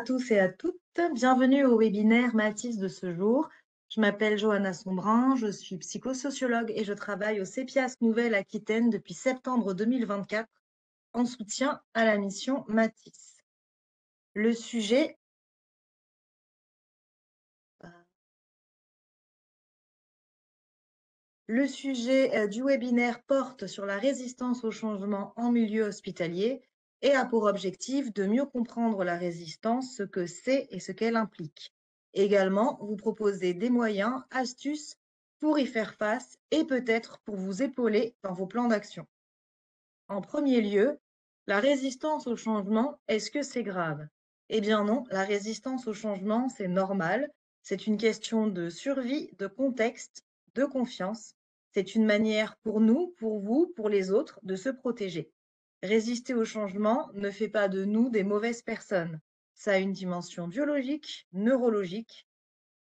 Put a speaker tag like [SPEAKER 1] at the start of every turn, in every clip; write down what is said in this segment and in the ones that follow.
[SPEAKER 1] tous et à toutes, bienvenue au webinaire Matisse de ce jour. Je m'appelle Johanna Sombrin, je suis psychosociologue et je travaille au CEPIAS Nouvelle-Aquitaine depuis septembre 2024 en soutien à la mission Matisse. Le sujet du webinaire porte sur la résistance au changement en milieu hospitalier et a pour objectif de mieux comprendre la résistance, ce que c'est et ce qu'elle implique. Également, vous proposer des moyens, astuces pour y faire face et peut-être pour vous épauler dans vos plans d'action. En premier lieu, la résistance au changement, est-ce que c'est grave? Eh bien non, la résistance au changement, c'est normal. C'est une question de survie, de contexte, de confiance. C'est une manière pour nous, pour vous, pour les autres, de se protéger. Résister au changement ne fait pas de nous des mauvaises personnes. Ça a une dimension biologique, neurologique.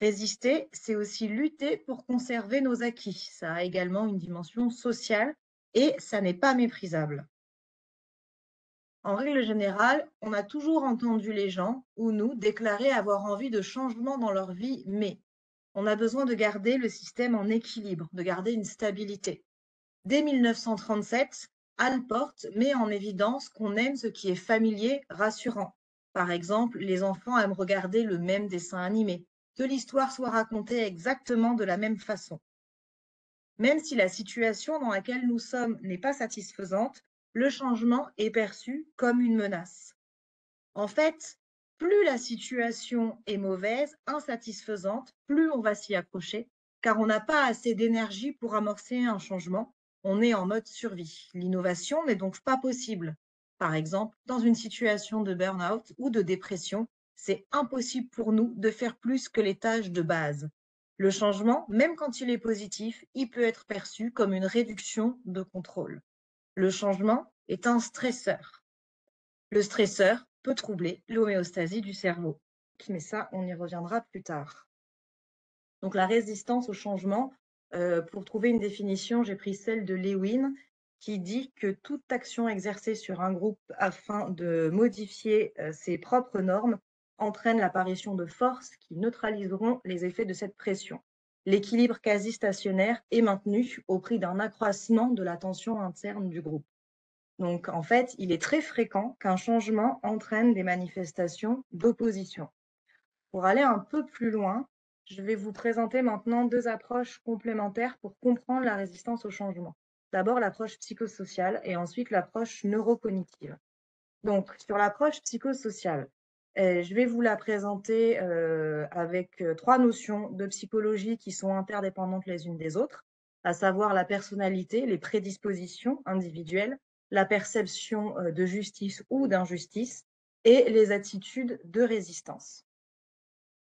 [SPEAKER 1] Résister, c'est aussi lutter pour conserver nos acquis. Ça a également une dimension sociale et ça n'est pas méprisable. En règle générale, on a toujours entendu les gens, ou nous, déclarer avoir envie de changement dans leur vie, mais on a besoin de garder le système en équilibre, de garder une stabilité. Dès 1937, Allport met en évidence qu'on aime ce qui est familier, rassurant. Par exemple, les enfants aiment regarder le même dessin animé, que l'histoire soit racontée exactement de la même façon. Même si la situation dans laquelle nous sommes n'est pas satisfaisante, le changement est perçu comme une menace. En fait, plus la situation est mauvaise, insatisfaisante, plus on va s'y accrocher, car on n'a pas assez d'énergie pour amorcer un changement. On est en mode survie. L'innovation n'est donc pas possible. Par exemple, dans une situation de burn-out ou de dépression, c'est impossible pour nous de faire plus que les tâches de base. Le changement, même quand il est positif, il peut être perçu comme une réduction de contrôle. Le changement est un stresseur. Le stresseur peut troubler l'homéostasie du cerveau. Mais ça, on y reviendra plus tard. Donc la résistance au changement, pour trouver une définition, j'ai pris celle de Lewin, qui dit que toute action exercée sur un groupe afin de modifier ses propres normes entraîne l'apparition de forces qui neutraliseront les effets de cette pression. L'équilibre quasi stationnaire est maintenu au prix d'un accroissement de la tension interne du groupe. Donc, en fait, il est très fréquent qu'un changement entraîne des manifestations d'opposition. Pour aller un peu plus loin, je vais vous présenter maintenant deux approches complémentaires pour comprendre la résistance au changement. D'abord, l'approche psychosociale et ensuite l'approche neurocognitive. Donc, sur l'approche psychosociale, je vais vous la présenter avec trois notions de psychologie qui sont interdépendantes les unes des autres, à savoir la personnalité, les prédispositions individuelles, la perception de justice ou d'injustice et les attitudes de résistance.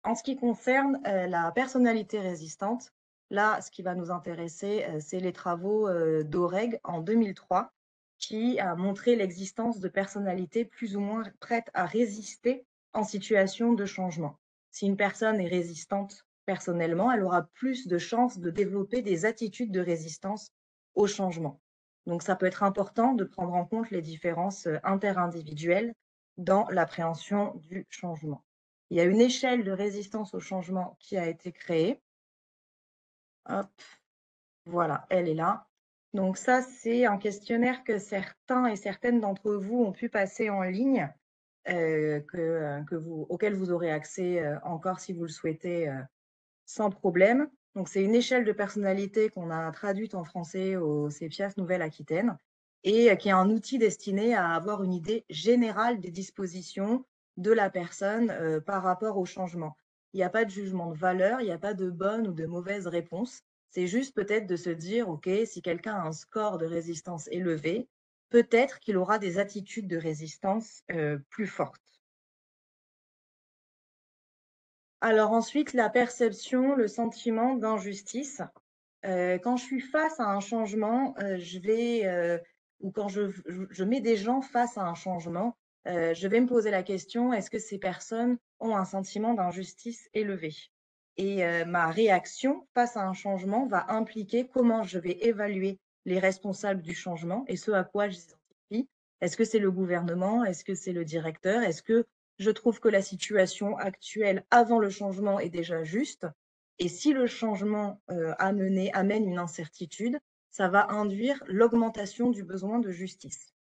[SPEAKER 1] En ce qui concerne la personnalité résistante, là, ce qui va nous intéresser, c'est les travaux d'Oreg en 2003, qui a montré l'existence de personnalités plus ou moins prêtes à résister en situation de changement. Si une personne est résistante personnellement, elle aura plus de chances de développer des attitudes de résistance au changement. Donc, ça peut être important de prendre en compte les différences interindividuelles dans l'appréhension du changement. Il y a une échelle de résistance au changement qui a été créée. Hop, voilà, elle est là. Donc ça, c'est un questionnaire que certains et certaines d'entre vous ont pu passer en ligne, auquel vous aurez accès encore si vous le souhaitez sans problème. Donc c'est une échelle de personnalité qu'on a traduite en français au CEPIAS Nouvelle-Aquitaine et qui est un outil destiné à avoir une idée générale des dispositions de la personne par rapport au changement. Il n'y a pas de jugement de valeur, il n'y a pas de bonne ou de mauvaise réponse. C'est juste peut-être de se dire, OK, si quelqu'un a un score de résistance élevé, peut-être qu'il aura des attitudes de résistance plus fortes. Alors ensuite, la perception, le sentiment d'injustice. Quand je suis face à un changement, ou quand je mets des gens face à un changement, je vais me poser la question, est-ce que ces personnes ont un sentiment d'injustice élevé? Et ma réaction face à un changement va impliquer comment je vais évaluer les responsables du changement et ce à quoi je les identifie. Est-ce que c'est le gouvernement? Est-ce que c'est le directeur? Est-ce que je trouve que la situation actuelle avant le changement est déjà juste. Et si le changement amène une incertitude, ça va induire l'augmentation du besoin de justice.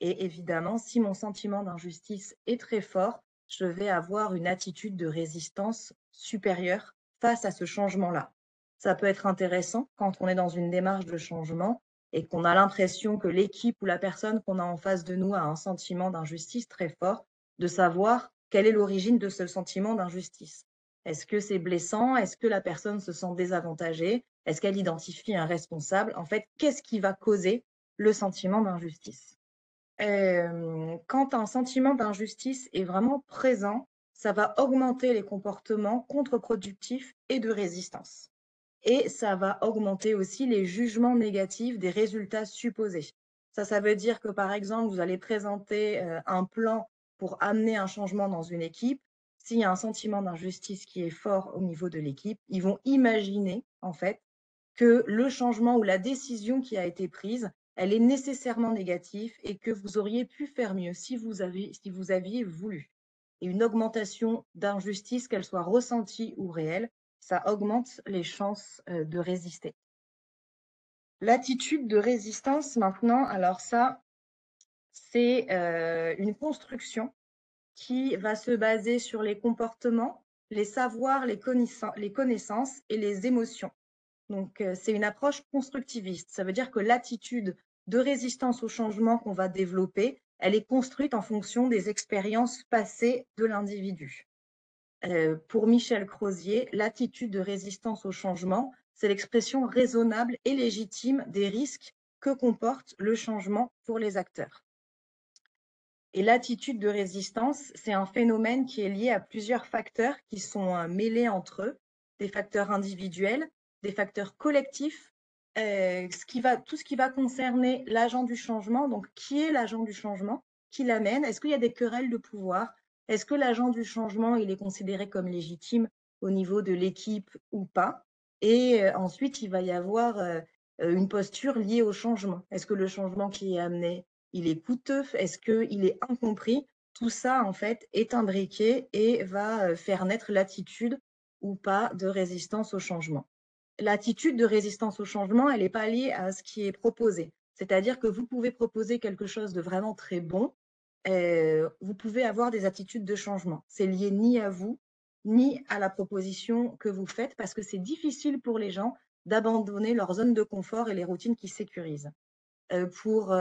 [SPEAKER 1] Et évidemment, si mon sentiment d'injustice est très fort, je vais avoir une attitude de résistance supérieure face à ce changement-là. Ça peut être intéressant quand on est dans une démarche de changement et qu'on a l'impression que l'équipe ou la personne qu'on a en face de nous a un sentiment d'injustice très fort, de savoir quelle est l'origine de ce sentiment d'injustice. Est-ce que c'est blessant? Est-ce que la personne se sent désavantagée? Est-ce qu'elle identifie un responsable? En fait, qu'est-ce qui va causer le sentiment d'injustice? Quand un sentiment d'injustice est vraiment présent, ça va augmenter les comportements contre-productifs et de résistance. Et ça va augmenter aussi les jugements négatifs des résultats supposés. Ça veut dire que, par exemple, vous allez présenter un plan pour amener un changement dans une équipe. S'il y a un sentiment d'injustice qui est fort au niveau de l'équipe, ils vont imaginer, en fait, que le changement ou la décision qui a été prise, elle est nécessairement négative et que vous auriez pu faire mieux si vous aviez voulu. Et une augmentation d'injustice, qu'elle soit ressentie ou réelle, ça augmente les chances de résister. L'attitude de résistance maintenant, alors ça, c'est une construction qui va se baser sur les comportements, les savoirs, les connaissances et les émotions. Donc, c'est une approche constructiviste. Ça veut dire que l'attitude de résistance au changement qu'on va développer, elle est construite en fonction des expériences passées de l'individu. Pour Michel Crozier, l'attitude de résistance au changement, c'est l'expression raisonnable et légitime des risques que comporte le changement pour les acteurs. Et l'attitude de résistance, c'est un phénomène qui est lié à plusieurs facteurs qui sont mêlés entre eux, des facteurs individuels, des facteurs collectifs, tout ce qui va concerner l'agent du changement. Donc, qui est l'agent du changement? Qui l'amène? Est-ce qu'il y a des querelles de pouvoir? Est-ce que l'agent du changement, il est considéré comme légitime au niveau de l'équipe ou pas? Et ensuite, il va y avoir une posture liée au changement. Est-ce que le changement qui est amené, il est coûteux? Est-ce qu'il est incompris? Tout ça, en fait, est imbriqué et va faire naître l'attitude ou pas de résistance au changement. L'attitude de résistance au changement, elle n'est pas liée à ce qui est proposé. C'est-à-dire que vous pouvez proposer quelque chose de vraiment très bon, vous pouvez avoir des attitudes de changement. C'est lié ni à vous, ni à la proposition que vous faites, parce que c'est difficile pour les gens d'abandonner leur zone de confort et les routines qui sécurisent. Pour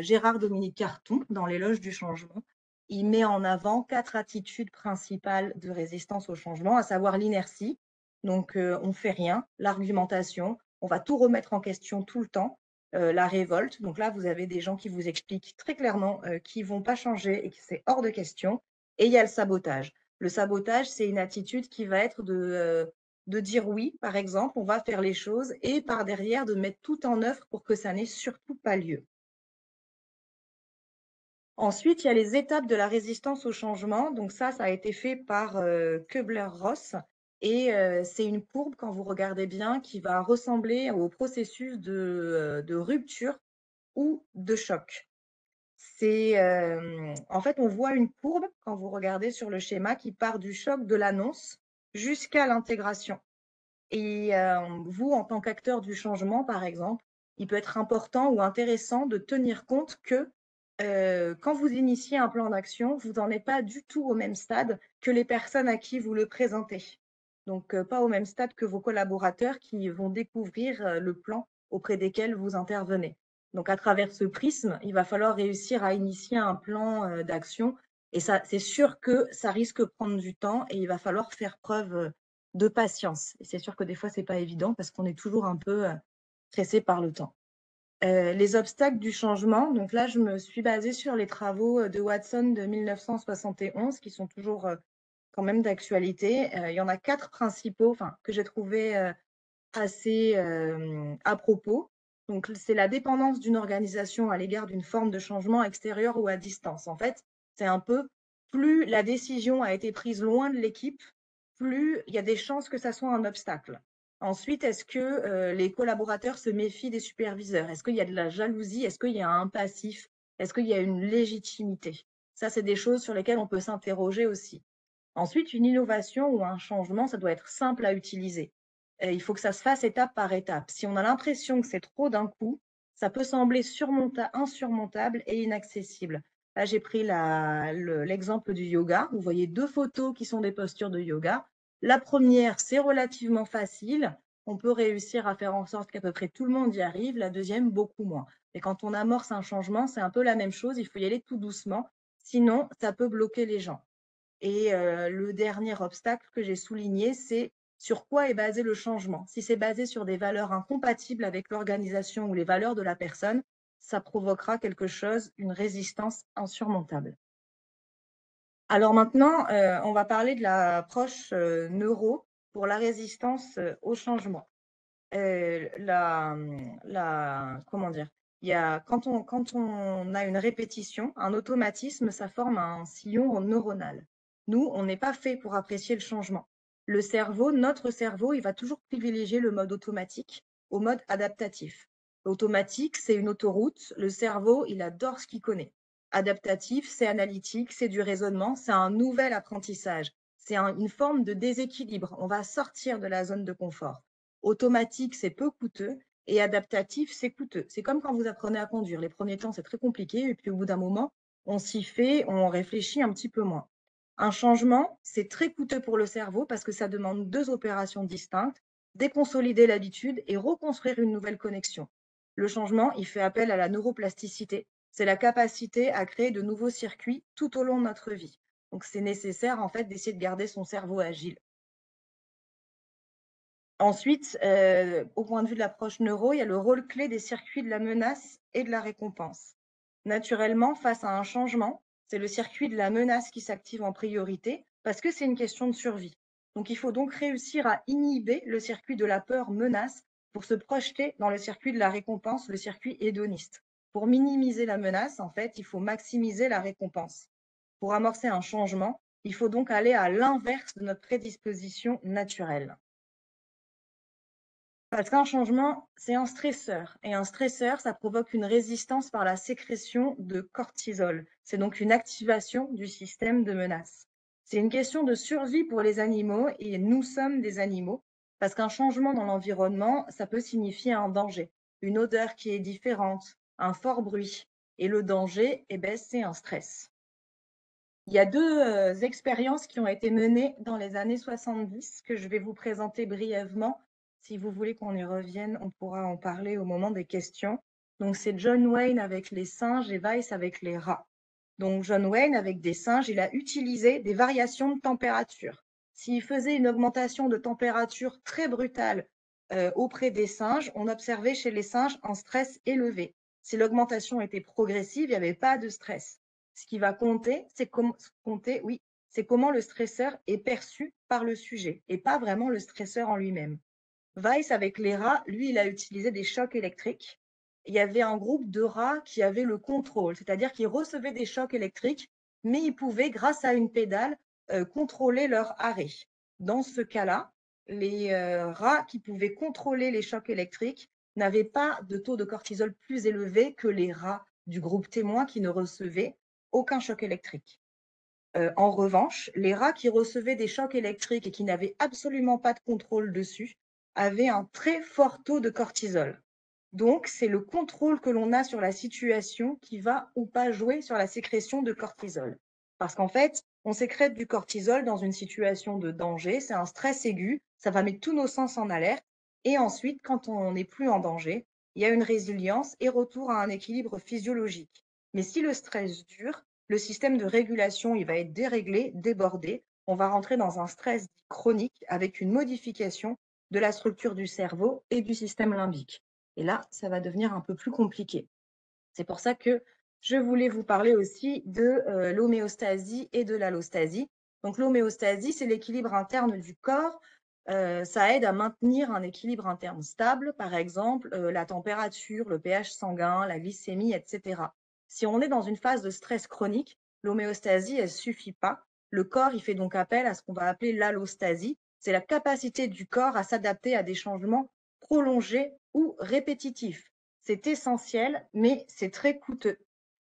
[SPEAKER 1] Gérard Dominique Carton, dans L'éloge du changement, il met en avant 4 attitudes principales de résistance au changement, à savoir l'inertie, donc on ne fait rien, l'argumentation, on va tout remettre en question tout le temps, la révolte, donc là vous avez des gens qui vous expliquent très clairement qu'ils ne vont pas changer et que c'est hors de question, et il y a le sabotage. Le sabotage, c'est une attitude qui va être de dire oui, par exemple, on va faire les choses et par derrière de mettre tout en œuvre pour que ça n'ait surtout pas lieu. Ensuite, il y a les étapes de la résistance au changement. Donc ça a été fait par Kubler-Ross et c'est une courbe, quand vous regardez bien, qui va ressembler au processus de rupture ou de choc. En fait, on voit une courbe, quand vous regardez sur le schéma, qui part du choc de l'annonce jusqu'à l'intégration. Et vous, en tant qu'acteur du changement, par exemple, il peut être important ou intéressant de tenir compte que quand vous initiez un plan d'action, vous n'en êtes pas du tout au même stade que les personnes à qui vous le présentez. Donc, pas au même stade que vos collaborateurs qui vont découvrir le plan auprès desquels vous intervenez. Donc, à travers ce prisme, il va falloir réussir à initier un plan d'action. Et ça, c'est sûr que ça risque de prendre du temps et il va falloir faire preuve de patience. Et c'est sûr que des fois, c'est pas évident parce qu'on est toujours un peu pressé par le temps. Les obstacles du changement, donc là, je me suis basée sur les travaux de Watson de 1971, qui sont toujours quand même d'actualité. Il y en a 4 principaux, enfin, que j'ai trouvé assez à propos. Donc, c'est la dépendance d'une organisation à l'égard d'une forme de changement extérieur ou à distance. En fait, c'est un peu, plus la décision a été prise loin de l'équipe, plus il y a des chances que ça soit un obstacle. Ensuite, est-ce que les collaborateurs se méfient des superviseurs? Est-ce qu'il y a de la jalousie? Est-ce qu'il y a un passif? Est-ce qu'il y a une légitimité? Ça, c'est des choses sur lesquelles on peut s'interroger aussi. Ensuite, une innovation ou un changement, ça doit être simple à utiliser. Il faut que ça se fasse étape par étape. Si on a l'impression que c'est trop d'un coup, ça peut sembler insurmontable et inaccessible. Là, j'ai pris l'exemple du yoga. Vous voyez deux photos qui sont des postures de yoga. La première, c'est relativement facile. On peut réussir à faire en sorte qu'à peu près tout le monde y arrive. La deuxième, beaucoup moins. Et quand on amorce un changement, c'est un peu la même chose. Il faut y aller tout doucement. Sinon, ça peut bloquer les gens. Et le dernier obstacle que j'ai souligné, c'est sur quoi est basé le changement. Si c'est basé sur des valeurs incompatibles avec l'organisation ou les valeurs de la personne, ça provoquera quelque chose, une résistance insurmontable. Alors maintenant, on va parler de l'approche neuro pour la résistance au changement. Comment dire? Quand on a une répétition, un automatisme, ça forme un sillon neuronal. Nous, on n'est pas fait pour apprécier le changement. Notre cerveau, il va toujours privilégier le mode automatique au mode adaptatif. Automatique, c'est une autoroute. Le cerveau, il adore ce qu'il connaît. Adaptatif, c'est analytique, c'est du raisonnement, c'est un nouvel apprentissage. Une forme de déséquilibre. On va sortir de la zone de confort. Automatique, c'est peu coûteux et adaptatif, c'est coûteux. C'est comme quand vous apprenez à conduire. Les premiers temps, c'est très compliqué et puis au bout d'un moment, on s'y fait, on réfléchit un petit peu moins. Un changement, c'est très coûteux pour le cerveau parce que ça demande deux opérations distinctes, déconsolider l'habitude et reconstruire une nouvelle connexion. Le changement, il fait appel à la neuroplasticité. C'est la capacité à créer de nouveaux circuits tout au long de notre vie. Donc, c'est nécessaire en fait d'essayer de garder son cerveau agile. Ensuite, au point de vue de l'approche neuro, il y a le rôle clé des circuits de la menace et de la récompense. Naturellement, face à un changement, c'est le circuit de la menace qui s'active en priorité parce que c'est une question de survie. Donc, il faut donc réussir à inhiber le circuit de la peur-menace pour se projeter dans le circuit de la récompense, le circuit hédoniste. Pour minimiser la menace, en fait, il faut maximiser la récompense. Pour amorcer un changement, il faut donc aller à l'inverse de notre prédisposition naturelle. Parce qu'un changement, c'est un stresseur. Et un stresseur, ça provoque une résistance par la sécrétion de cortisol. C'est donc une activation du système de menace. C'est une question de survie pour les animaux et nous sommes des animaux. Parce qu'un changement dans l'environnement, ça peut signifier un danger, une odeur qui est différente, un fort bruit. Et le danger, eh ben, c'est un stress. Il y a deux expériences qui ont été menées dans les années 70 que je vais vous présenter brièvement. Si vous voulez qu'on y revienne, on pourra en parler au moment des questions. Donc, c'est John Wayne avec les singes et Weiss avec les rats. Donc, John Wayne, avec des singes, il a utilisé des variations de température. S'il faisait une augmentation de température très brutale auprès des singes, on observait chez les singes un stress élevé. Si l'augmentation était progressive, il n'y avait pas de stress. Ce qui va compter, c'est comment le stresseur est perçu par le sujet et pas vraiment le stresseur en lui-même. Weiss, avec les rats, lui, il a utilisé des chocs électriques. Il y avait un groupe de rats qui avait le contrôle, c'est-à-dire qu'ils recevaient des chocs électriques, mais ils pouvaient, grâce à une pédale, contrôler leur arrêt. Dans ce cas-là, les rats qui pouvaient contrôler les chocs électriques n'avaient pas de taux de cortisol plus élevé que les rats du groupe témoin qui ne recevaient aucun choc électrique. En revanche, les rats qui recevaient des chocs électriques et qui n'avaient absolument pas de contrôle dessus avaient un très fort taux de cortisol. Donc, c'est le contrôle que l'on a sur la situation qui va ou pas jouer sur la sécrétion de cortisol. Parce qu'en fait, on sécrète du cortisol dans une situation de danger, c'est un stress aigu, ça va mettre tous nos sens en alerte. Et ensuite, quand on n'est plus en danger, il y a une résilience et retour à un équilibre physiologique. Mais si le stress dure, le système de régulation, il va être déréglé, débordé. On va rentrer dans un stress chronique avec une modification de la structure du cerveau et du système limbique. Et là, ça va devenir un peu plus compliqué. C'est pour ça que je voulais vous parler aussi de l'homéostasie et de l'allostasie. Donc l'homéostasie, c'est l'équilibre interne du corps. Ça aide à maintenir un équilibre interne stable, par exemple la température, le pH sanguin, la glycémie, etc. Si on est dans une phase de stress chronique, l'homéostasie, elle ne suffit pas. Le corps, il fait donc appel à ce qu'on va appeler l'allostasie. C'est la capacité du corps à s'adapter à des changements prolongés ou répétitifs. C'est essentiel, mais c'est très coûteux.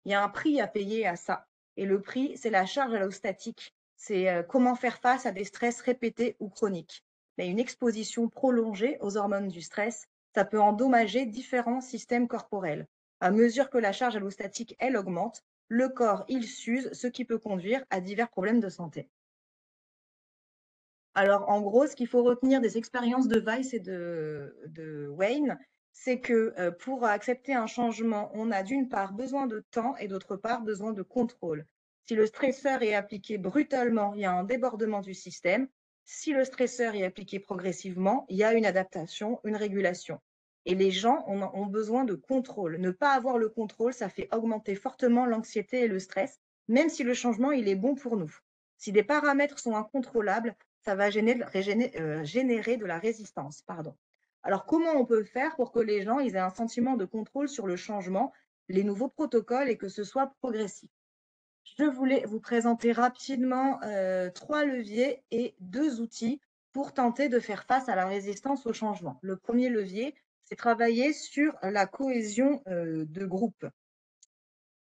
[SPEAKER 1] Il y a un prix à payer à ça. Et le prix, c'est la charge allostatique. C'est comment faire face à des stress répétés ou chroniques. Mais une exposition prolongée aux hormones du stress, ça peut endommager différents systèmes corporels. À mesure que la charge allostatique, elle augmente, le corps, il s'use, ce qui peut conduire à divers problèmes de santé. Alors, en gros, ce qu'il faut retenir des expériences de Weiss et de Wayne, c'est que pour accepter un changement, on a d'une part besoin de temps et d'autre part besoin de contrôle. Si le stresseur est appliqué brutalement, il y a un débordement du système. Si le stresseur est appliqué progressivement, il y a une adaptation, une régulation. Et les gens ont besoin de contrôle. Ne pas avoir le contrôle, ça fait augmenter fortement l'anxiété et le stress, même si le changement, il est bon pour nous. Si des paramètres sont incontrôlables, ça va générer de la résistance, pardon. Alors, comment on peut faire pour que les gens ils aient un sentiment de contrôle sur le changement, les nouveaux protocoles et que ce soit progressif? Je voulais vous présenter rapidement 3 leviers et 2 outils pour tenter de faire face à la résistance au changement. Le premier levier, c'est travailler sur la cohésion de groupe.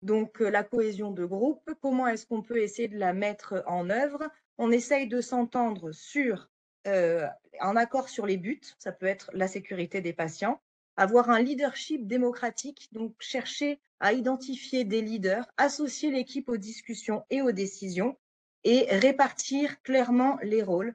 [SPEAKER 1] Donc, la cohésion de groupe, comment est-ce qu'on peut essayer de la mettre en œuvre? On essaye de s'entendre sur un accord sur les buts, ça peut être la sécurité des patients, avoir un leadership démocratique, donc chercher à identifier des leaders, associer l'équipe aux discussions et aux décisions et répartir clairement les rôles,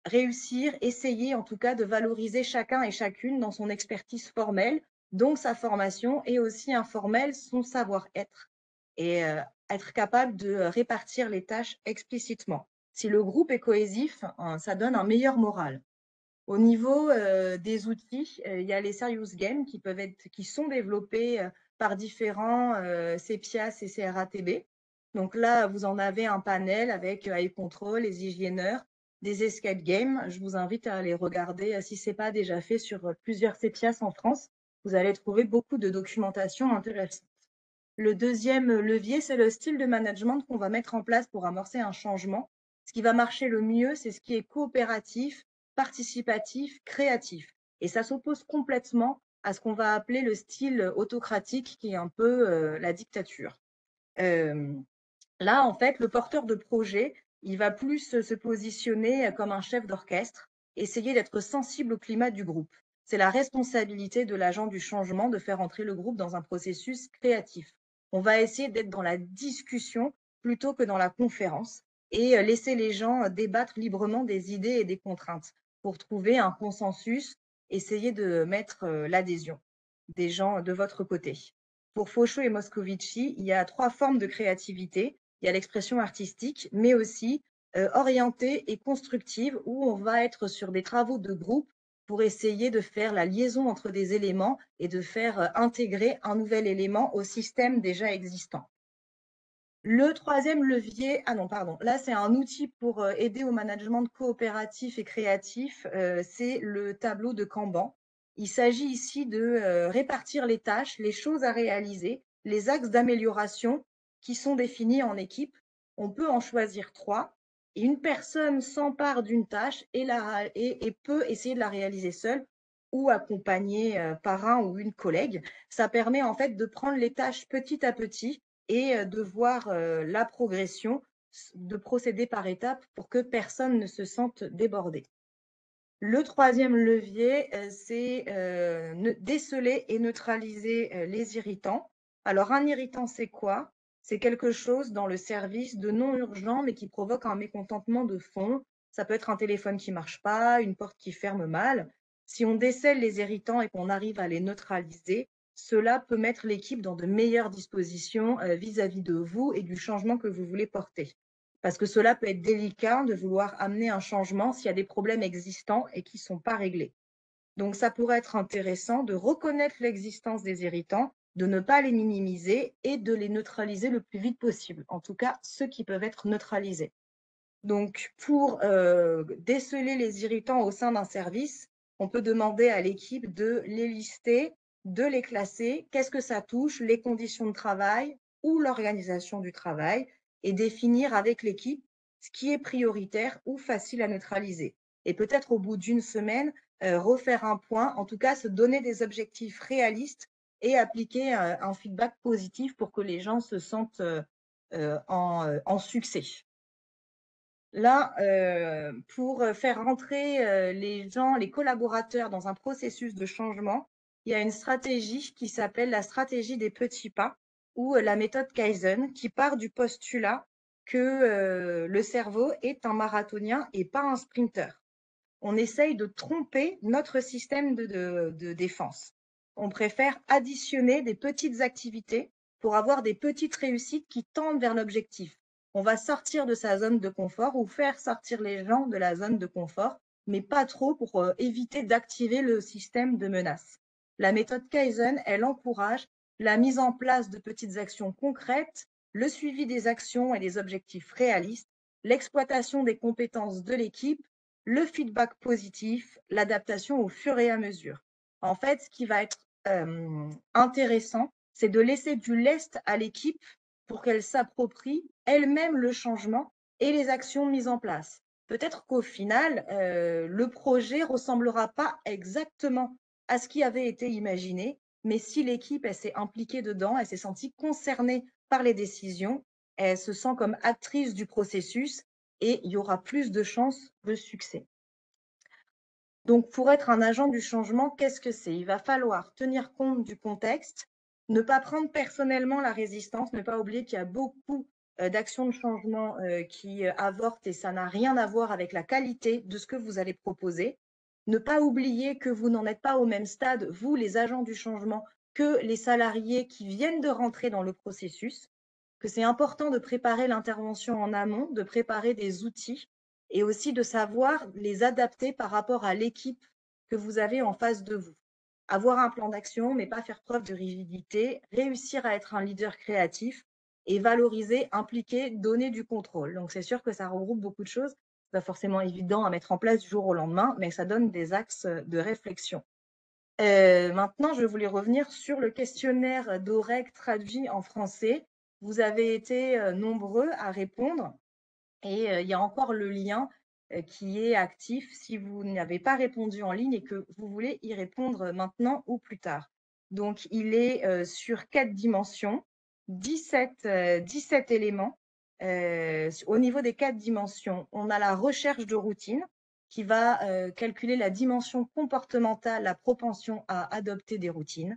[SPEAKER 1] réussir, essayer en tout cas de valoriser chacun et chacune dans son expertise formelle, donc sa formation et aussi informelle, son savoir-être et être capable de répartir les tâches explicitement. Si le groupe est cohésif, ça donne un meilleur moral. Au niveau des outils, il y a les serious games qui sont développés par différents CEPIAS et CRATB. Donc là, vous en avez un panel avec iControl, les hygiéneurs, des escape games. Je vous invite à aller regarder si ce n'est pas déjà fait sur plusieurs CEPIAS en France. Vous allez trouver beaucoup de documentation intéressante. Le deuxième levier, c'est le style de management qu'on va mettre en place pour amorcer un changement. Ce qui va marcher le mieux, c'est ce qui est coopératif, participatif, créatif. Et ça s'oppose complètement à ce qu'on va appeler le style autocratique, qui est un peu la dictature. Euh, Là, en fait, le porteur de projet, il va plus se positionner comme un chef d'orchestre, essayer d'être sensible au climat du groupe. C'est la responsabilité de l'agent du changement de faire entrer le groupe dans un processus créatif. On va essayer d'être dans la discussion plutôt que dans la conférence et laisser les gens débattre librement des idées et des contraintes pour trouver un consensus, essayer de mettre l'adhésion des gens de votre côté. Pour Fauchot et Moscovici, il y a 3 formes de créativité. Il y a l'expression artistique, mais aussi orientée et constructive, où on va être sur des travaux de groupe pour essayer de faire la liaison entre des éléments et de faire intégrer un nouvel élément au système déjà existant. Le troisième levier, ah non, pardon, là c'est un outil pour aider au management coopératif et créatif, c'est le tableau de Kanban. Il s'agit ici de répartir les tâches, les choses à réaliser, les axes d'amélioration qui sont définis en équipe. On peut en choisir 3 et une personne s'empare d'une tâche et peut essayer de la réaliser seule ou accompagnée par un ou une collègue. Ça permet en fait de prendre les tâches petit à petit et de voir la progression, de procéder par étapes pour que personne ne se sente débordé. Le troisième levier, c'est déceler et neutraliser les irritants. Alors, un irritant, c'est quoi? C'est quelque chose dans le service de non urgent, mais qui provoque un mécontentement de fond. Ça peut être un téléphone qui ne marche pas, une porte qui ferme mal. Si on décèle les irritants et qu'on arrive à les neutraliser, cela peut mettre l'équipe dans de meilleures dispositions vis-à-vis de vous et du changement que vous voulez porter. Parce que cela peut être délicat de vouloir amener un changement s'il y a des problèmes existants et qui ne sont pas réglés. Donc, ça pourrait être intéressant de reconnaître l'existence des irritants, de ne pas les minimiser et de les neutraliser le plus vite possible. En tout cas, ceux qui peuvent être neutralisés. Donc, pour déceler les irritants au sein d'un service, on peut demander à l'équipe de les lister, de les classer, qu'est-ce que ça touche, les conditions de travail ou l'organisation du travail, et définir avec l'équipe ce qui est prioritaire ou facile à neutraliser. Et peut-être au bout d'une semaine, refaire un point, en tout cas se donner des objectifs réalistes et appliquer un feedback positif pour que les gens se sentent en succès. Là, pour faire rentrer les gens, les collaborateurs dans un processus de changement, il y a une stratégie qui s'appelle la stratégie des petits pas ou la méthode Kaizen qui part du postulat que le cerveau est un marathonien et pas un sprinter. On essaye de tromper notre système de défense. On préfère additionner des petites activités pour avoir des petites réussites qui tendent vers l'objectif. On va sortir de sa zone de confort ou faire sortir les gens de la zone de confort, mais pas trop pour éviter d'activer le système de menace. La méthode Kaizen, elle encourage la mise en place de petites actions concrètes, le suivi des actions et des objectifs réalistes, l'exploitation des compétences de l'équipe, le feedback positif, l'adaptation au fur et à mesure. En fait, ce qui va être intéressant, c'est de laisser du lest à l'équipe pour qu'elle s'approprie elle-même le changement et les actions mises en place. Peut-être qu'au final, le projet ressemblera pas exactement à ce qui avait été imaginé, mais si l'équipe s'est impliquée dedans, elle s'est sentie concernée par les décisions, elle se sent comme actrice du processus et il y aura plus de chances de succès. Donc, pour être un agent du changement, qu'est-ce que c'est? Il va falloir tenir compte du contexte, ne pas prendre personnellement la résistance, ne pas oublier qu'il y a beaucoup d'actions de changement qui avortent et ça n'a rien à voir avec la qualité de ce que vous allez proposer. Ne pas oublier que vous n'en êtes pas au même stade, vous, les agents du changement, que les salariés qui viennent de rentrer dans le processus, que c'est important de préparer l'intervention en amont, de préparer des outils et aussi de savoir les adapter par rapport à l'équipe que vous avez en face de vous. Avoir un plan d'action, mais pas faire preuve de rigidité, réussir à être un leader créatif et valoriser, impliquer, donner du contrôle. Donc c'est sûr que ça regroupe beaucoup de choses. C'est pas forcément évident à mettre en place du jour au lendemain, mais ça donne des axes de réflexion. Maintenant, je voulais revenir sur le questionnaire d'OREC traduit en français. Vous avez été nombreux à répondre et il y a encore le lien qui est actif si vous n'avez pas répondu en ligne et que vous voulez y répondre maintenant ou plus tard. Donc, il est sur 4 dimensions, 17 éléments. Au niveau des 4 dimensions, on a la recherche de routine qui va calculer la dimension comportementale, la propension à adopter des routines,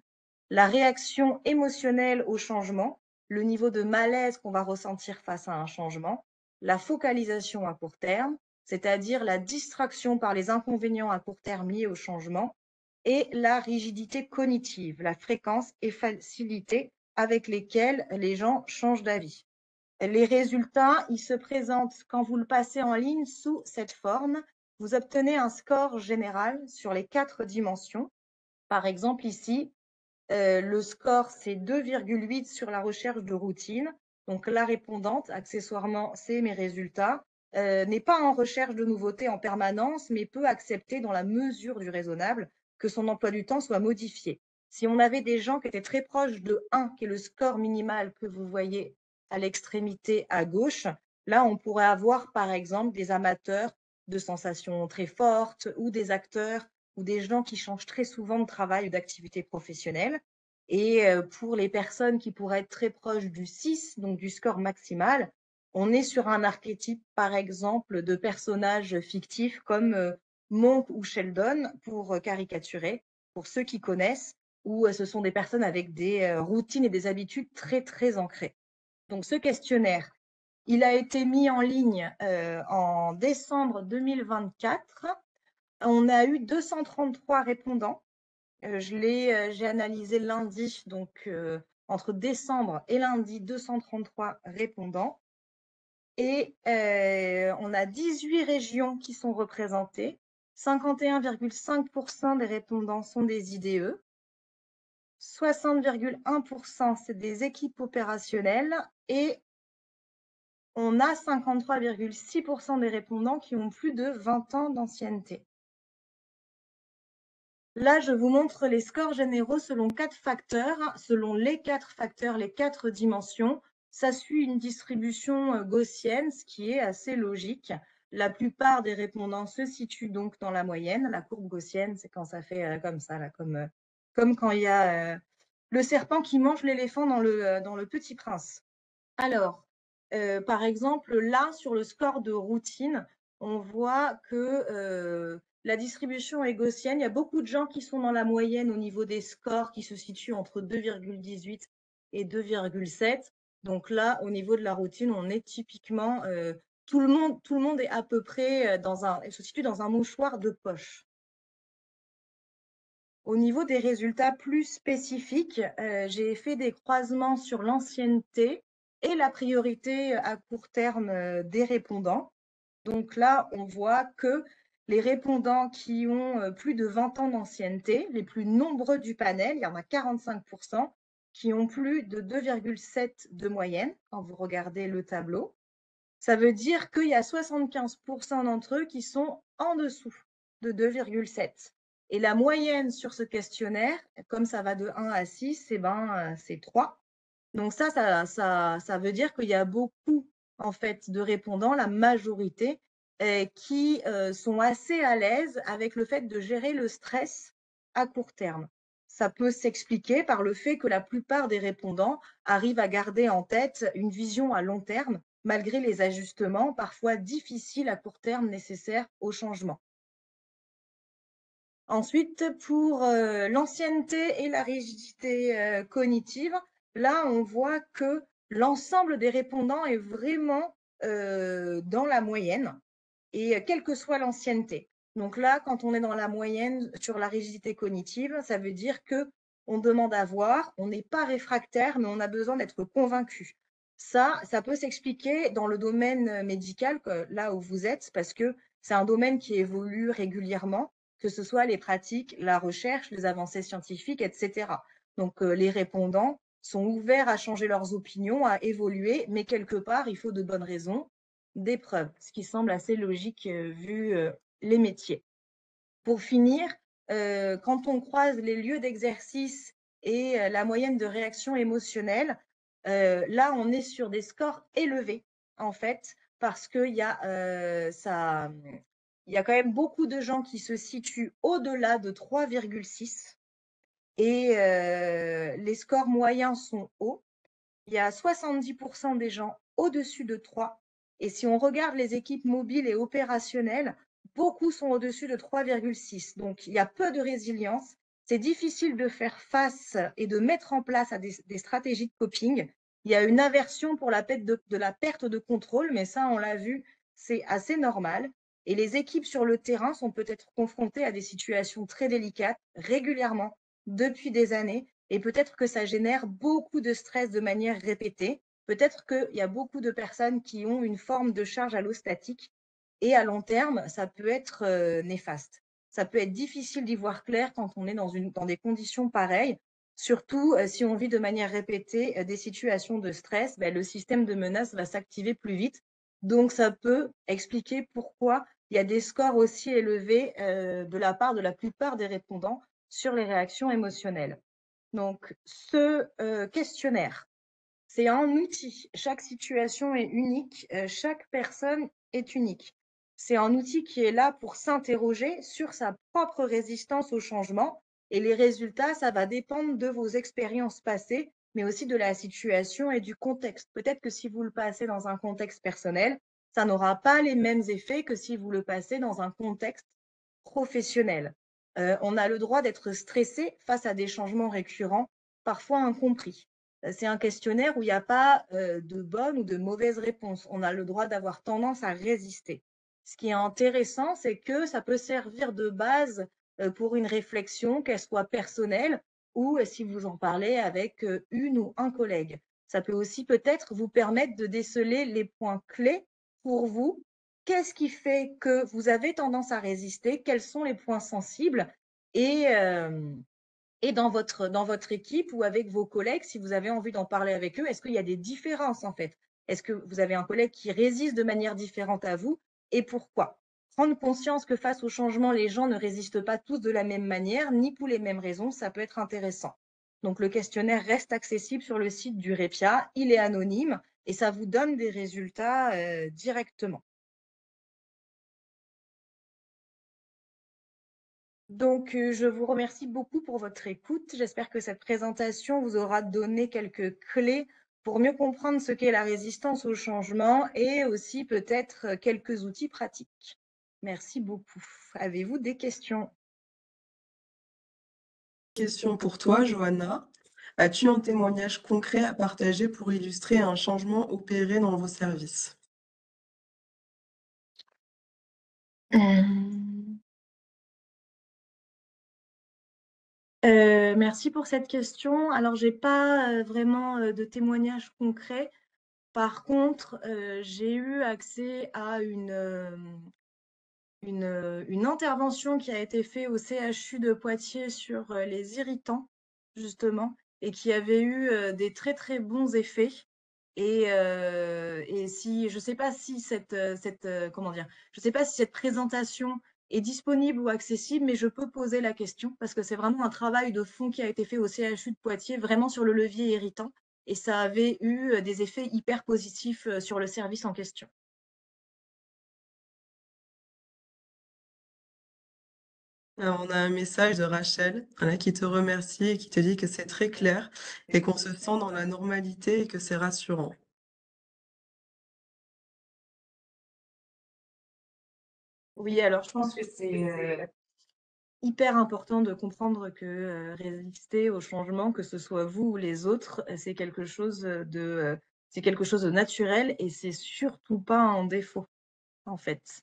[SPEAKER 1] la réaction émotionnelle au changement, le niveau de malaise qu'on va ressentir face à un changement, la focalisation à court terme, c'est-à-dire la distraction par les inconvénients à court terme liés au changement, et la rigidité cognitive, la fréquence et facilité avec lesquelles les gens changent d'avis. Les résultats, ils se présentent quand vous le passez en ligne sous cette forme. Vous obtenez un score général sur les 4 dimensions. Par exemple, ici, le score, c'est 2,8 sur la recherche de routine. Donc, la répondante, accessoirement, c'est mes résultats, n'est pas en recherche de nouveautés en permanence, mais peut accepter dans la mesure du raisonnable que son emploi du temps soit modifié. Si on avait des gens qui étaient très proches de 1, qui est le score minimal que vous voyez à l'extrémité à gauche, là, on pourrait avoir, par exemple, des amateurs de sensations très fortes ou des acteurs ou des gens qui changent très souvent de travail ou d'activité professionnelle. Et pour les personnes qui pourraient être très proches du 6, donc du score maximal, on est sur un archétype, par exemple, de personnages fictifs comme Monk ou Sheldon, pour caricaturer, pour ceux qui connaissent, où ce sont des personnes avec des routines et des habitudes très, très ancrées. Donc ce questionnaire, il a été mis en ligne en décembre 2024. On a eu 233 répondants. J'ai analysé lundi, donc entre décembre et lundi, 233 répondants. Et on a 18 régions qui sont représentées. 51,5% des répondants sont des IDE. 60,1% c'est des équipes opérationnelles. Et on a 53,6% des répondants qui ont plus de 20 ans d'ancienneté. Là, je vous montre les scores généraux selon 4 facteurs, selon les 4 facteurs, les 4 dimensions. Ça suit une distribution gaussienne, ce qui est assez logique. La plupart des répondants se situent donc dans la moyenne. La courbe gaussienne, c'est quand ça fait comme ça, là, comme quand il y a le serpent qui mange l'éléphant dans le Petit Prince. Alors, Par exemple, là, sur le score de routine, on voit que la distribution est gaussienne. Il y a beaucoup de gens qui sont dans la moyenne au niveau des scores qui se situent entre 2,18 et 2,7. Donc là, au niveau de la routine, on est typiquement tout le monde est à peu près se situe dans un mouchoir de poche. Au niveau des résultats plus spécifiques, j'ai fait des croisements sur l'ancienneté et la priorité à court terme des répondants. Donc là, on voit que les répondants qui ont plus de 20 ans d'ancienneté, les plus nombreux du panel, il y en a 45%, qui ont plus de 2,7 de moyenne quand vous regardez le tableau. Ça veut dire qu'il y a 75% d'entre eux qui sont en dessous de 2,7. Et la moyenne sur ce questionnaire, comme ça va de 1 à 6, c'est 3. Donc ça veut dire qu'il y a beaucoup en fait de répondants, la majorité, qui sont assez à l'aise avec le fait de gérer le stress à court terme. Ça peut s'expliquer par le fait que la plupart des répondants arrivent à garder en tête une vision à long terme, malgré les ajustements parfois difficiles à court terme nécessaires au changement. Ensuite, pour l'ancienneté et la rigidité cognitive, là, on voit que l'ensemble des répondants est vraiment dans la moyenne, et quelle que soit l'ancienneté. Donc là, quand on est dans la moyenne sur la rigidité cognitive, ça veut dire que on demande à voir, on n'est pas réfractaire, mais on a besoin d'être convaincu. Ça peut s'expliquer dans le domaine médical, là où vous êtes, parce que c'est un domaine qui évolue régulièrement, que ce soit les pratiques, la recherche, les avancées scientifiques, etc. Donc les répondants sont ouverts à changer leurs opinions, à évoluer, mais quelque part, il faut de bonnes raisons, des preuves, ce qui semble assez logique vu les métiers. Pour finir, quand on croise les lieux d'exercice et la moyenne de réaction émotionnelle, là, on est sur des scores élevés, en fait, parce qu'il y a, il y a quand même beaucoup de gens qui se situent au-delà de 3,6 et les scores moyens sont hauts. Il y a 70% des gens au-dessus de 3. Et si on regarde les équipes mobiles et opérationnelles, beaucoup sont au-dessus de 3,6. Donc, il y a peu de résilience. C'est difficile de faire face et de mettre en place à des stratégies de coping. Il y a une aversion pour de la perte de contrôle, mais ça, on l'a vu, c'est assez normal. Et les équipes sur le terrain sont peut-être confrontées à des situations très délicates régulièrement depuis des années, et peut-être que ça génère beaucoup de stress de manière répétée. Peut-être qu'il y a beaucoup de personnes qui ont une forme de charge allostatique et à long terme, ça peut être néfaste. Ça peut être difficile d'y voir clair quand on est dans des conditions pareilles, surtout si on vit de manière répétée des situations de stress, ben, le système de menace va s'activer plus vite. Donc, ça peut expliquer pourquoi il y a des scores aussi élevés de la part de la plupart des répondants sur les réactions émotionnelles. Donc, ce questionnaire, c'est un outil. Chaque situation est unique, chaque personne est unique. C'est un outil qui est là pour s'interroger sur sa propre résistance au changement, et les résultats, ça va dépendre de vos expériences passées, mais aussi de la situation et du contexte. Peut-être que si vous le passez dans un contexte personnel, ça n'aura pas les mêmes effets que si vous le passez dans un contexte professionnel. On a le droit d'être stressé face à des changements récurrents, parfois incompris. C'est un questionnaire où il n'y a pas de bonne ou de mauvaise réponse. On a le droit d'avoir tendance à résister. Ce qui est intéressant, c'est que ça peut servir de base pour une réflexion, qu'elle soit personnelle ou si vous en parlez avec une ou un collègue. Ça peut aussi peut-être vous permettre de déceler les points clés pour vous. Qu'est-ce qui fait que vous avez tendance à résister? Quels sont les points sensibles? Et, et dans votre équipe ou avec vos collègues, si vous avez envie d'en parler avec eux, est-ce qu'il y a des différences en fait? Est-ce que vous avez un collègue qui résiste de manière différente à vous et pourquoi? Prendre conscience que face au changement, les gens ne résistent pas tous de la même manière, ni pour les mêmes raisons, ça peut être intéressant. Donc le questionnaire reste accessible sur le site du REPIA, il est anonyme et ça vous donne des résultats directement. Donc, je vous remercie beaucoup pour votre écoute. J'espère que cette présentation vous aura donné quelques clés pour mieux comprendre ce qu'est la résistance au changement et aussi peut-être quelques outils pratiques. Merci beaucoup. Avez-vous des questions?
[SPEAKER 2] Question pour toi, Johanna. As-tu un témoignage concret à partager pour illustrer un changement opéré dans vos services?
[SPEAKER 1] Mmh. Merci pour cette question. Alors j'ai pas, vraiment, de témoignage concret. Par contre, j'ai eu accès à une intervention qui a été faite au CHU de Poitiers sur, les irritants, justement, et qui avait eu, des très, très bons effets et si je sais pas si comment dire? Je sais pas si cette présentation est disponible ou accessible, mais je peux poser la question parce que c'est vraiment un travail de fond qui a été fait au CHU de Poitiers, vraiment sur le levier irritant et ça avait eu, des effets hyper positifs, sur le service en question.
[SPEAKER 2] Alors, on a un message de Rachel, voilà, qui te remercie et qui te dit que c'est très clair et qu'on se sent dans la normalité et que c'est rassurant.
[SPEAKER 1] Oui, alors je pense que c'est, hyper important de comprendre que, résister au changement, que ce soit vous ou les autres, c'est quelque chose de naturel et c'est surtout pas un défaut, en fait.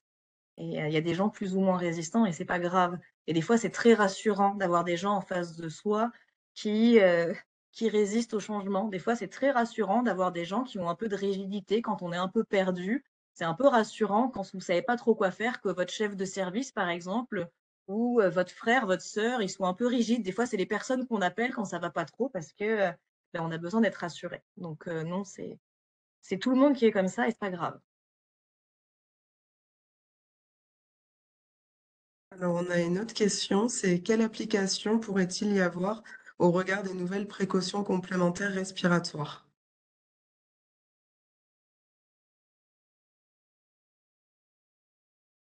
[SPEAKER 1] Et il y a des gens plus ou moins résistants et c'est pas grave. Et des fois, c'est très rassurant d'avoir des gens en face de soi qui, heu, qui résistent au changement. Des fois, c'est très rassurant d'avoir des gens qui ont un peu de rigidité quand on est un peu perdu. C'est un peu rassurant quand vous savez pas trop quoi faire, que votre chef de service, par exemple, ou, votre frère, votre sœur, ils sont un peu rigides. Des fois, c'est les personnes qu'on appelle quand ça va pas trop parce que, on a besoin d'être rassuré. Donc, non, c'est tout le monde qui est comme ça et c'est pas grave.
[SPEAKER 2] Alors, on a une autre question, c'est quelle application pourrait-il y avoir au regard des nouvelles précautions complémentaires respiratoires?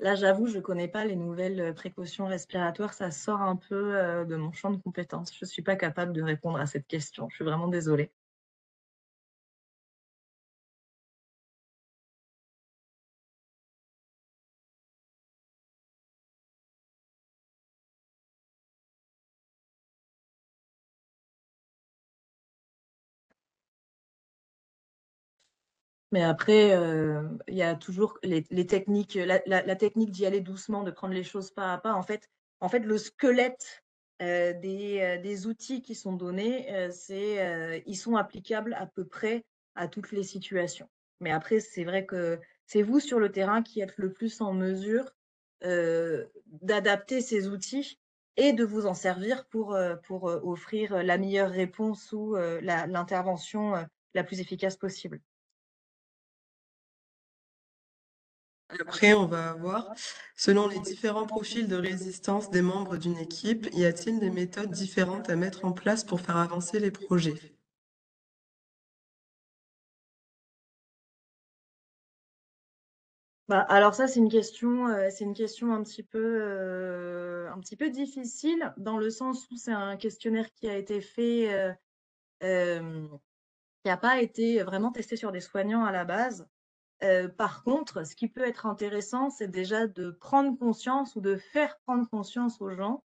[SPEAKER 1] Là, j'avoue, je connais pas les nouvelles, précautions respiratoires, ça sort un peu, de mon champ de compétences. Je suis pas capable de répondre à cette question, je suis vraiment désolée. Mais après, il y a toujours les techniques, la technique d'y aller doucement, de prendre les choses pas à pas. En fait, le squelette, des outils qui sont donnés, ils sont applicables à peu près à toutes les situations. Mais après, c'est vrai que c'est vous sur le terrain qui êtes le plus en mesure, d'adapter ces outils et de vous en servir pour, offrir, la meilleure réponse ou, l'intervention, la plus efficace possible.
[SPEAKER 2] Après, on va avoir, selon les différents profils de résistance des membres d'une équipe, y a-t-il des méthodes différentes à mettre en place pour faire avancer les projets?
[SPEAKER 1] Bah, alors ça, c'est une question un petit peu difficile dans le sens où c'est un questionnaire qui a été fait, hem, qui a pas été vraiment testé sur des soignants à la base. Par contre, ce qui peut être intéressant, c'est déjà de prendre conscience ou de faire prendre conscience aux gens,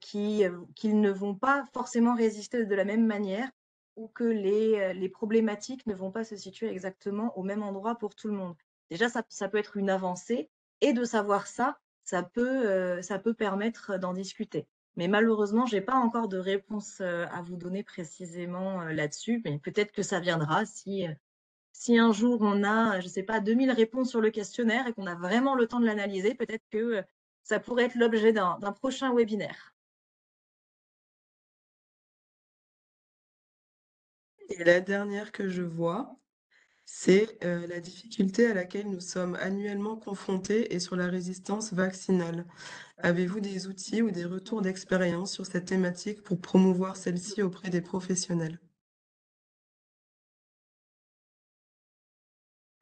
[SPEAKER 1] qu'ils ne vont pas forcément résister de la même manière ou que les problématiques ne vont pas se situer exactement au même endroit pour tout le monde. Déjà, ça peut être une avancée et de savoir ça, ça peut permettre d'en discuter. Mais malheureusement, j'ai pas encore de réponse, à vous donner précisément, là-dessus, mais peut-être que ça viendra si un jour on a, je sais pas, 2 000 réponses sur le questionnaire et qu'on a vraiment le temps de l'analyser, peut-être que, ça pourrait être l'objet d'un prochain webinaire.
[SPEAKER 2] Et la dernière que je vois, c'est la difficulté à laquelle nous sommes annuellement confrontés et sur la résistance vaccinale. Avez-vous des outils ou des retours d'expérience sur cette thématique pour promouvoir celle-ci auprès des professionnels?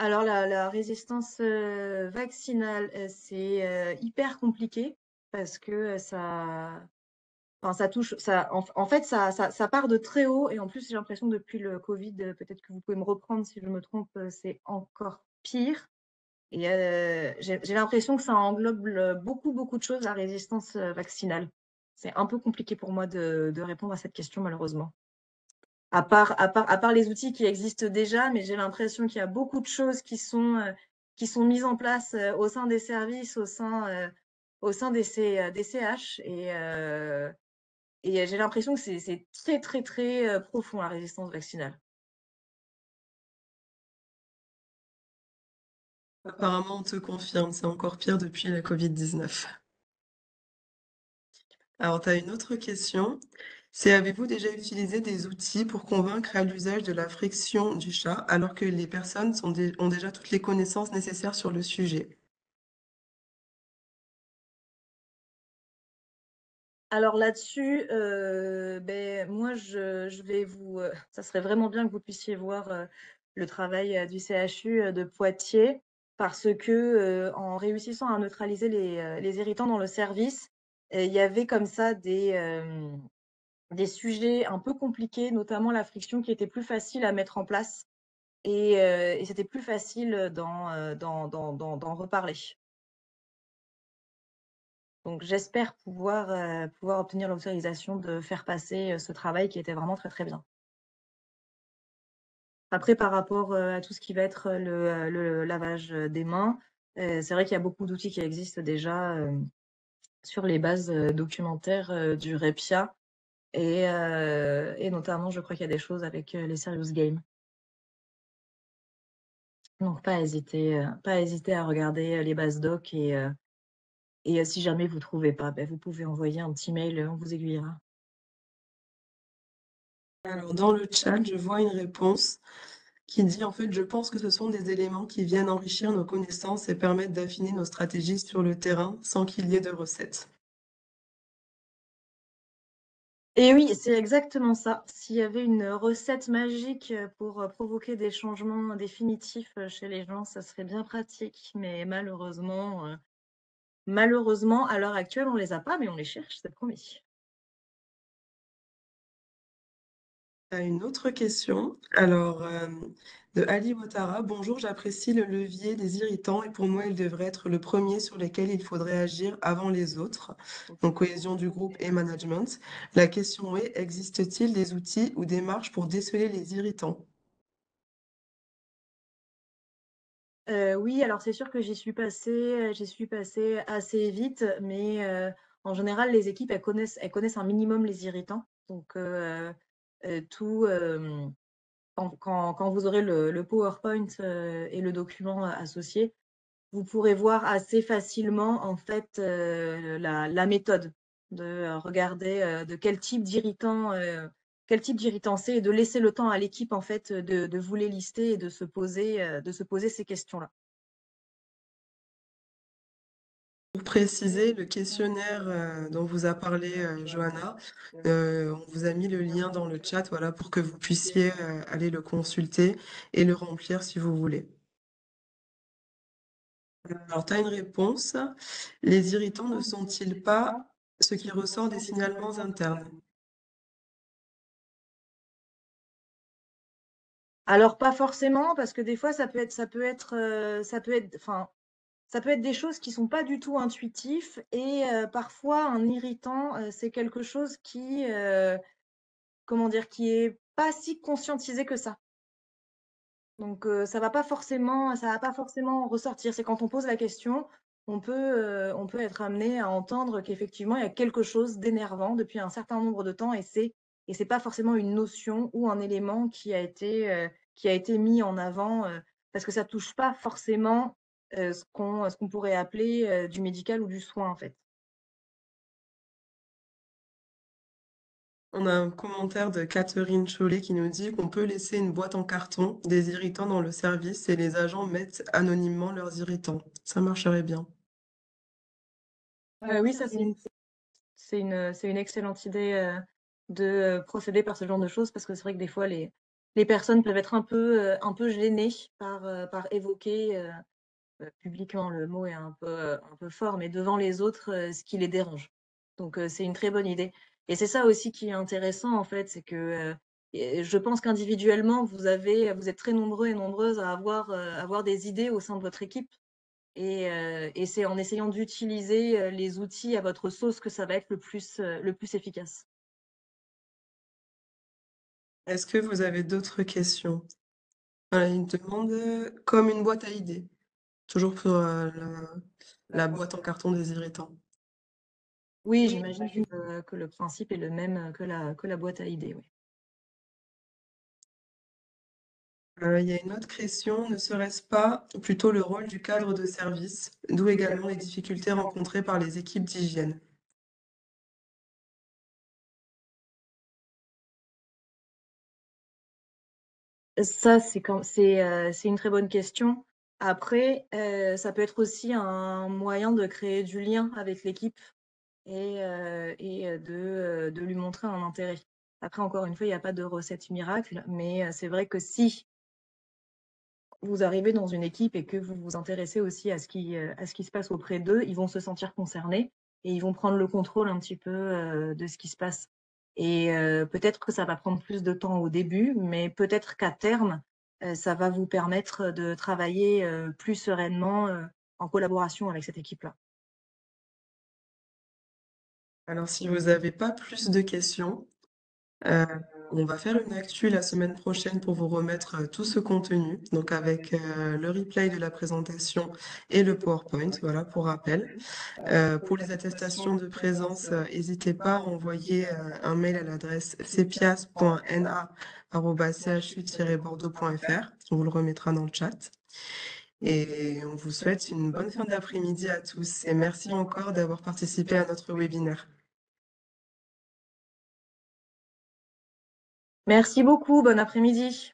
[SPEAKER 1] Alors la résistance, vaccinale, c'est, hyper compliqué parce que, ça Enfin, ça touche, en fait, ça part de très haut. Et en plus, j'ai l'impression depuis le Covid, peut-être que vous pouvez me reprendre si je me trompe, c'est encore pire. Et j'ai l'impression que ça englobe beaucoup, beaucoup de choses, la résistance vaccinale. C'est un peu compliqué pour moi de répondre à cette question, malheureusement. À part les outils qui existent déjà, mais j'ai l'impression qu'il y a beaucoup de choses qui sont mises en place au sein des services, au sein des CH. Et j'ai l'impression que c'est très, très, très profond, la résistance vaccinale.
[SPEAKER 2] Apparemment, on te confirme, c'est encore pire depuis la Covid-19. Alors, tu as une autre question. C'est avez-vous déjà utilisé des outils pour convaincre à l'usage de la friction du chat alors que les personnes ont déjà toutes les connaissances nécessaires sur le sujet?
[SPEAKER 1] Alors là-dessus, moi, je vais ça serait vraiment bien que vous puissiez voir le travail du CHU de Poitiers, parce que en réussissant à neutraliser les irritants dans le service, il y avait comme ça des sujets un peu compliqués, notamment la friction qui était plus facile à mettre en place et c'était plus facile d'en reparler. Donc j'espère pouvoir obtenir l'autorisation de faire passer ce travail qui était vraiment très très bien. Après, par rapport à tout ce qui va être le lavage des mains, c'est vrai qu'il y a beaucoup d'outils qui existent déjà sur les bases documentaires du REPIA et notamment, je crois qu'il y a des choses avec les Serious Games. Donc pas hésiter à regarder les bases doc et si jamais vous trouvez pas, vous pouvez envoyer un petit mail, on vous aiguillera.
[SPEAKER 2] Alors, dans le chat, je vois une réponse qui dit en fait, je pense que ce sont des éléments qui viennent enrichir nos connaissances et permettent d'affiner nos stratégies sur le terrain sans qu'il y ait de recettes.
[SPEAKER 1] Et oui, c'est exactement ça. S'il y avait une recette magique pour provoquer des changements définitifs chez les gens, ça serait bien pratique. Mais malheureusement, à l'heure actuelle, on les a pas, mais on les cherche, c'est promis.
[SPEAKER 2] Une autre question. Alors, de Ali Ouattara. Bonjour, j'apprécie le levier des irritants et pour moi, il devrait être le premier sur lequel il faudrait agir avant les autres. Donc, cohésion du groupe et management. La question est, existe-t-il des outils ou des marches pour déceler les irritants?
[SPEAKER 1] Oui, alors c'est sûr que j'y suis passée assez vite, mais en général, les équipes, elles connaissent un minimum les irritants. Donc, tout, quand vous aurez le PowerPoint et le document associé, vous pourrez voir assez facilement en fait la méthode de regarder de quel type d'irritant c'est et de laisser le temps à l'équipe en fait de vous les lister et de se poser ces questions-là.
[SPEAKER 2] Pour préciser, le questionnaire dont vous a parlé Johanna, on vous a mis le lien dans le chat, voilà, pour que vous puissiez aller le consulter et le remplir si vous voulez. Alors, tu as une réponse. Les irritants ne sont-ils pas ce qui ressort des signalements internes?
[SPEAKER 1] Alors pas forcément parce que des fois enfin ça peut être des choses qui sont pas du tout intuitifs et parfois un irritant c'est quelque chose comment dire, qui est pas si conscientisé que ça. Donc ça va pas forcément ressortir. C'est quand on pose la question, on peut être amené à entendre qu'effectivement, il y a quelque chose d'énervant depuis un certain nombre de temps et c'est pas forcément une notion ou un élément qui a été mis en avant, parce que ça touche pas forcément, ce qu'on pourrait appeler, du médical ou du soin, en fait.
[SPEAKER 2] On a un commentaire de Catherine Chollet qui nous dit qu'on peut laisser une boîte en carton des irritants dans le service et les agents mettent anonymement leurs irritants. Ça marcherait bien.
[SPEAKER 1] Oui, ça c'est une excellente idée, de, procéder par ce genre de choses parce que c'est vrai que des fois les personnes peuvent être un peu gênées par évoquer, publiquement, le mot est un peu fort, mais devant les autres, ce qui les dérange. Donc c'est une très bonne idée Et c'est ça aussi qui est intéressant, en fait, c'est que et je pense qu'individuellement, vous êtes très nombreux et nombreuses à avoir des idées au sein de votre équipe. Et c'est en essayant d'utiliser les outils à votre sauce que ça va être le plus efficace.
[SPEAKER 2] Est-ce que vous avez d'autres questions? Voilà, il demande, comme une boîte à idées, toujours pour, la boîte en carton des irritants.
[SPEAKER 1] Oui, j'imagine que le principe est le même que la boîte à idées, oui.
[SPEAKER 2] Il y a une autre question, ne serait-ce pas plutôt le rôle du cadre de service, d'où également les difficultés rencontrées par les équipes d'hygiène?
[SPEAKER 1] Ça, c'est une très bonne question. Après, ça peut être aussi un moyen de créer du lien avec l'équipe de lui montrer un intérêt. Après, encore une fois, il y a pas de recette miracle, mais c'est vrai que si vous arrivez dans une équipe et que vous vous intéressez aussi à ce qui se passe auprès d'eux, ils vont se sentir concernés et ils vont prendre le contrôle un petit peu, de ce qui se passe. Et peut-être que ça va prendre plus de temps au début, mais peut-être qu'à terme, ça va vous permettre de travailler, plus sereinement, en collaboration avec cette équipe-là.
[SPEAKER 2] Alors si vous n'avez pas plus de questions, Heu, on va faire une actu la semaine prochaine pour vous remettre, tout ce contenu, donc avec, le replay de la présentation et le PowerPoint, voilà, pour rappel. Pour les attestations de présence, hésitez pas à envoyer, un mail à l'adresse cepias.na@chu-bordeaux.fr. On vous le remettra dans le chat et on vous souhaite une bonne fin d'après-midi à tous et merci encore d'avoir participé à notre webinaire.
[SPEAKER 1] Merci beaucoup, bon après-midi.